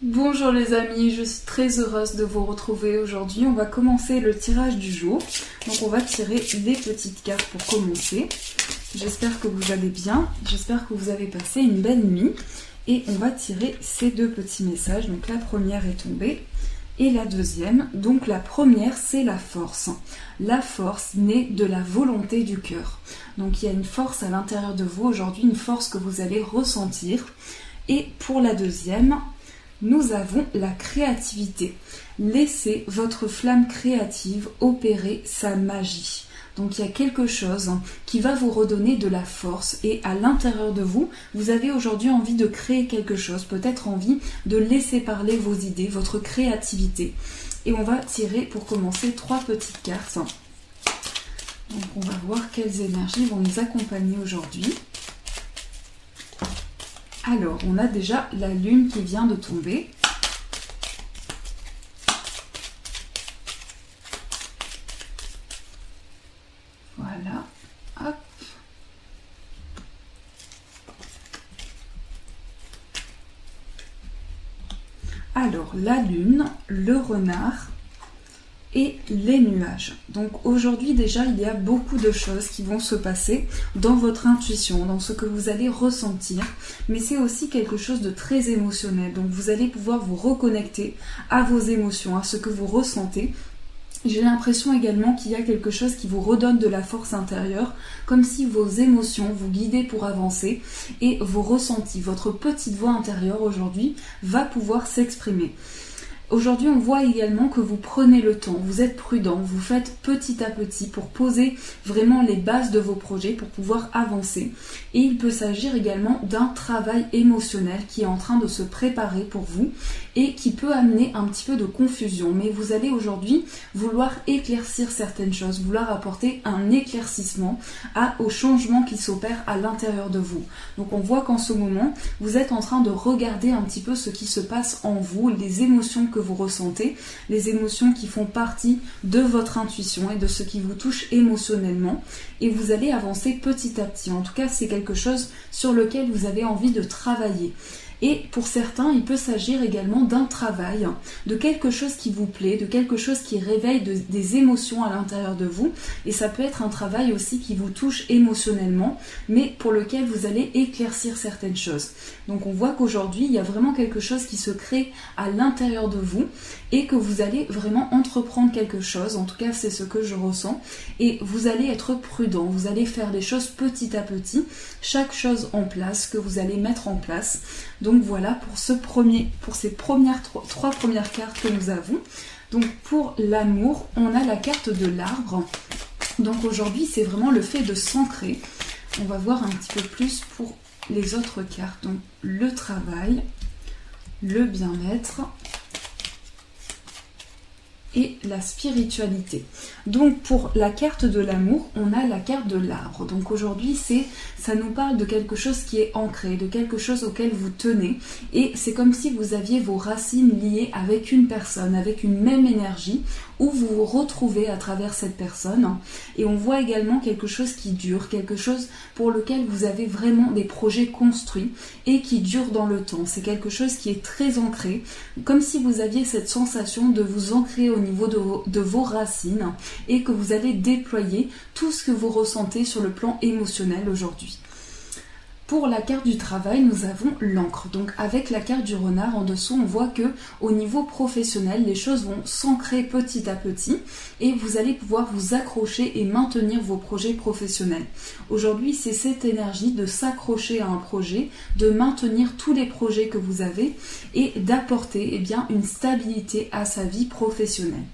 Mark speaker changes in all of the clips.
Speaker 1: Bonjour les amis, je suis très heureuse de vous retrouver aujourd'hui. On va commencer le tirage du jour. Donc on va tirer les petites cartes pour commencer. J'espère que vous allez bien, j'espère que vous avez passé une belle nuit. Et on va tirer ces deux petits messages. Donc la première est tombée et la deuxième. Donc la première, c'est la force. La force naît de la volonté du cœur. Donc il y a une force à l'intérieur de vous aujourd'hui, une force que vous allez ressentir. Et pour la deuxième, nous avons la créativité. Laissez votre flamme créative opérer sa magie. Donc il y a quelque chose qui va vous redonner de la force et à l'intérieur de vous, vous avez aujourd'hui envie de créer quelque chose, peut-être envie de laisser parler vos idées, votre créativité. Et on va tirer pour commencer 3 petites cartes. Donc on va voir quelles énergies vont nous accompagner aujourd'hui. Alors, on a déjà la lune qui vient de tomber. Voilà. Hop. Alors, la lune, le renard et les nuages. Donc aujourd'hui déjà il y a beaucoup de choses qui vont se passer dans votre intuition, dans ce que vous allez ressentir, mais c'est aussi quelque chose de très émotionnel. Donc vous allez pouvoir vous reconnecter à vos émotions, à ce que vous ressentez. J'ai l'impression également qu'il y a quelque chose qui vous redonne de la force intérieure, comme si vos émotions vous guidaient pour avancer et vos ressentis, votre petite voix intérieure aujourd'hui va pouvoir s'exprimer. Aujourd'hui, on voit également que vous prenez le temps, vous êtes prudent, vous faites petit à petit pour poser vraiment les bases de vos projets pour pouvoir avancer. Et il peut s'agir également d'un travail émotionnel qui est en train de se préparer pour vous et qui peut amener un petit peu de confusion. Mais vous allez aujourd'hui vouloir éclaircir certaines choses, vouloir apporter un éclaircissement aux changements qui s'opèrent à l'intérieur de vous. Donc on voit qu'en ce moment, vous êtes en train de regarder un petit peu ce qui se passe en vous, les émotions que vous ressentez, les émotions qui font partie de votre intuition et de ce qui vous touche émotionnellement, et vous allez avancer petit à petit. En tout cas, c'est quelque chose sur lequel vous avez envie de travailler. Et pour certains, il peut s'agir également d'un travail, de quelque chose qui vous plaît, de quelque chose qui réveille des émotions à l'intérieur de vous. Et ça peut être un travail aussi qui vous touche émotionnellement, mais pour lequel vous allez éclaircir certaines choses. Donc on voit qu'aujourd'hui, il y a vraiment quelque chose qui se crée à l'intérieur de vous et que vous allez vraiment entreprendre quelque chose. En tout cas, c'est ce que je ressens. Et vous allez être prudent, vous allez faire des choses petit à petit, chaque chose en place que vous allez mettre en place. Donc voilà pour ces trois premières cartes que nous avons. Donc pour l'amour, on a la carte de l'arbre. Donc aujourd'hui, c'est vraiment le fait de s'ancrer. On va voir un petit peu plus pour les autres cartes. Donc le travail, le bien-être et la spiritualité. Donc pour la carte de l'amour, on a la carte de l'arbre. Donc aujourd'hui, ça nous parle de quelque chose qui est ancré, de quelque chose auquel vous tenez. Et c'est comme si vous aviez vos racines liées avec une personne, avec une même énergie, où vous vous retrouvez à travers cette personne. Et on voit également quelque chose qui dure, quelque chose pour lequel vous avez vraiment des projets construits et qui dure dans le temps. C'est quelque chose qui est très ancré, comme si vous aviez cette sensation de vous ancrer au niveau de vos racines et que vous allez déployer tout ce que vous ressentez sur le plan émotionnel aujourd'hui. Pour la carte du travail, nous avons l'encre. Donc avec la carte du renard en dessous, on voit que au niveau professionnel, les choses vont s'ancrer petit à petit et vous allez pouvoir vous accrocher et maintenir vos projets professionnels. Aujourd'hui, c'est cette énergie de s'accrocher à un projet, de maintenir tous les projets que vous avez et d'apporter une stabilité à sa vie professionnelle.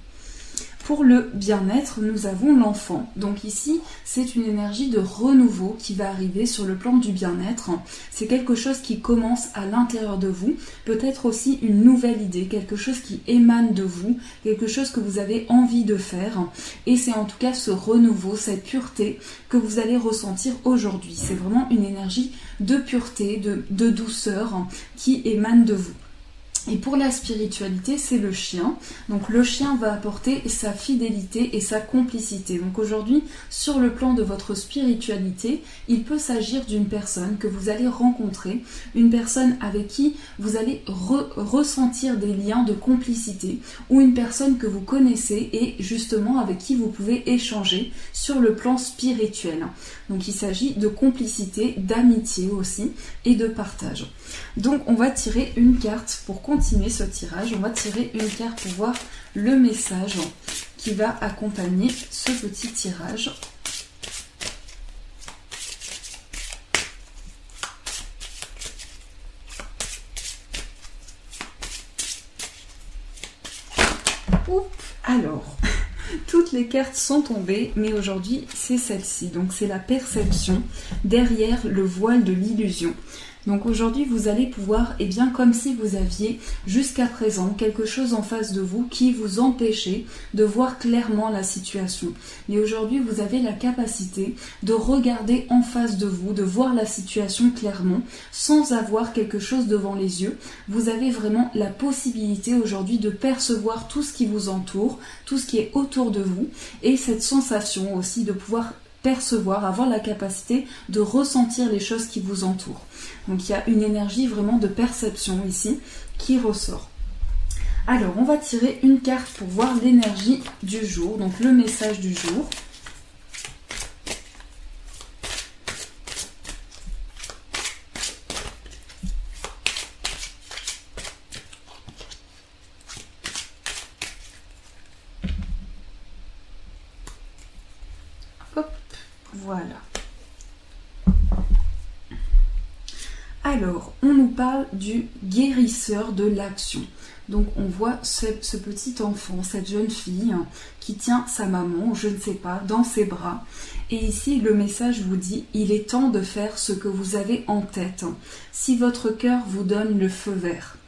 Speaker 1: Pour le bien-être, nous avons l'enfant. Donc ici, c'est une énergie de renouveau qui va arriver sur le plan du bien-être. C'est quelque chose qui commence à l'intérieur de vous, peut-être aussi une nouvelle idée, quelque chose qui émane de vous, quelque chose que vous avez envie de faire. Et c'est en tout cas ce renouveau, cette pureté que vous allez ressentir aujourd'hui. C'est vraiment une énergie de pureté, de douceur qui émane de vous. Et pour la spiritualité, c'est le chien. Donc le chien va apporter sa fidélité et sa complicité. Donc aujourd'hui, sur le plan de votre spiritualité, il peut s'agir d'une personne que vous allez rencontrer, une personne avec qui vous allez ressentir des liens de complicité, ou une personne que vous connaissez et justement avec qui vous pouvez échanger sur le plan spirituel. Donc il s'agit de complicité, d'amitié aussi et de partage. Donc on va tirer une carte pour continuer ce tirage. On va tirer une carte pour voir le message qui va accompagner ce petit tirage. Oups, alors, toutes les cartes sont tombées, mais aujourd'hui c'est celle-ci. Donc c'est la perception derrière le voile de l'illusion. Donc aujourd'hui, vous allez pouvoir, comme si vous aviez jusqu'à présent quelque chose en face de vous qui vous empêchait de voir clairement la situation. Mais aujourd'hui, vous avez la capacité de regarder en face de vous, de voir la situation clairement, sans avoir quelque chose devant les yeux. Vous avez vraiment la possibilité aujourd'hui de percevoir tout ce qui vous entoure, tout ce qui est autour de vous, et cette sensation aussi de pouvoir percevoir, avoir la capacité de ressentir les choses qui vous entourent. Donc il y a une énergie vraiment de perception ici qui ressort. Alors on va tirer une carte pour voir l'énergie du jour, donc le message du jour. Hop, voilà. Alors, on nous parle du guérisseur de l'action. Donc, on voit ce petit enfant, cette jeune fille qui tient sa maman, je ne sais pas, dans ses bras. Et ici, le message vous dit, il est temps de faire ce que vous avez en tête. Si votre cœur vous donne le feu vert.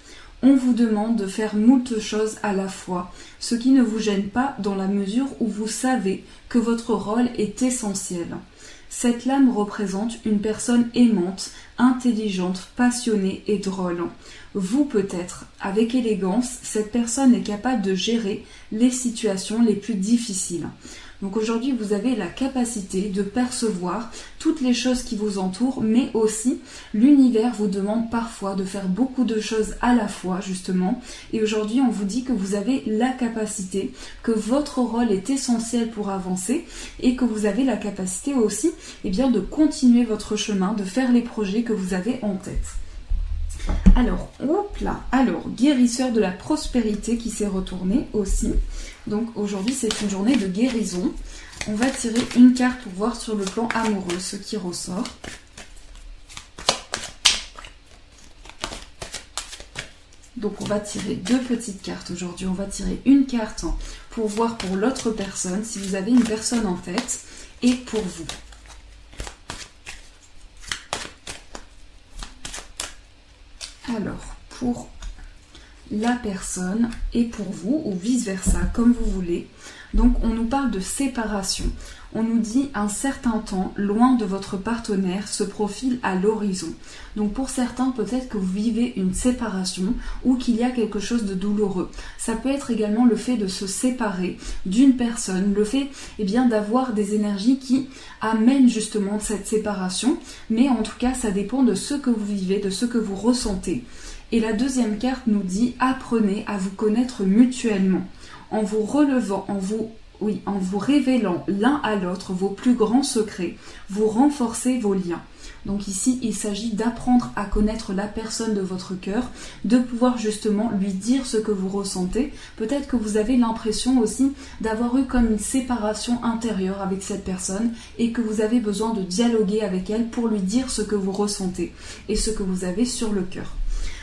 Speaker 1: On vous demande de faire moult choses à la fois, ce qui ne vous gêne pas dans la mesure où vous savez que votre rôle est essentiel. Cette lame représente une personne aimante, intelligente, passionnée et drôle. Vous peut-être, avec élégance, cette personne est capable de gérer les situations les plus difficiles. Donc aujourd'hui, vous avez la capacité de percevoir toutes les choses qui vous entourent, mais aussi l'univers vous demande parfois de faire beaucoup de choses à la fois, justement. Et aujourd'hui, on vous dit que vous avez la capacité, que votre rôle est essentiel pour avancer et que vous avez la capacité aussi de continuer votre chemin, de faire les projets que vous avez en tête. Alors, guérisseur de la prospérité qui s'est retourné aussi. Donc aujourd'hui, c'est une journée de guérison. On va tirer une carte pour voir sur le plan amoureux ce qui ressort. Donc on va tirer deux petites cartes aujourd'hui. On va tirer une carte pour voir pour l'autre personne, si vous avez une personne en tête, et pour vous. Alors, pour la personne et pour vous, ou vice-versa, comme vous voulez. Donc, on nous parle de séparation. On nous dit un certain temps, loin de votre partenaire, se profile à l'horizon. Donc, pour certains, peut-être que vous vivez une séparation ou qu'il y a quelque chose de douloureux. Ça peut être également le fait de se séparer d'une personne, le fait d'avoir des énergies qui amènent justement cette séparation. Mais en tout cas, ça dépend de ce que vous vivez, de ce que vous ressentez. Et la deuxième carte nous dit « Apprenez à vous connaître mutuellement, en vous relevant, en vous révélant l'un à l'autre vos plus grands secrets, vous renforcez vos liens. » Donc ici, il s'agit d'apprendre à connaître la personne de votre cœur, de pouvoir justement lui dire ce que vous ressentez. Peut-être que vous avez l'impression aussi d'avoir eu comme une séparation intérieure avec cette personne et que vous avez besoin de dialoguer avec elle pour lui dire ce que vous ressentez et ce que vous avez sur le cœur.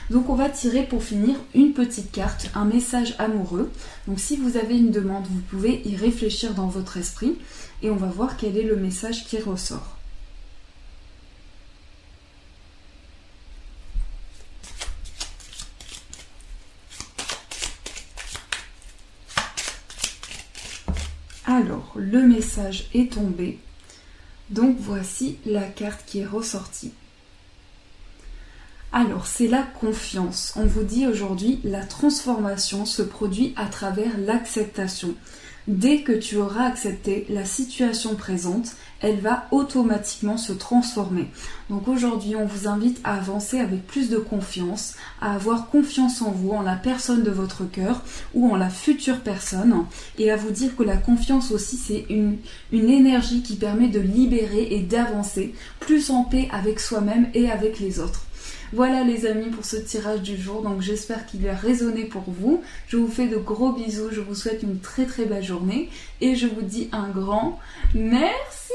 Speaker 1: Donc on va tirer pour finir une petite carte, un message amoureux. Donc si vous avez une demande, vous pouvez y réfléchir dans votre esprit et on va voir quel est le message qui ressort. Alors, le message est tombé. Donc voici la carte qui est ressortie. Alors, c'est la confiance. On vous dit aujourd'hui, la transformation se produit à travers l'acceptation. Dès que tu auras accepté la situation présente, elle va automatiquement se transformer. Donc aujourd'hui, on vous invite à avancer avec plus de confiance, à avoir confiance en vous, en la personne de votre cœur ou en la future personne, et à vous dire que la confiance aussi, c'est une énergie qui permet de libérer et d'avancer plus en paix avec soi-même et avec les autres. Voilà les amis pour ce tirage du jour, donc j'espère qu'il a résonné pour vous. Je vous fais de gros bisous, je vous souhaite une très très belle journée et je vous dis un grand merci.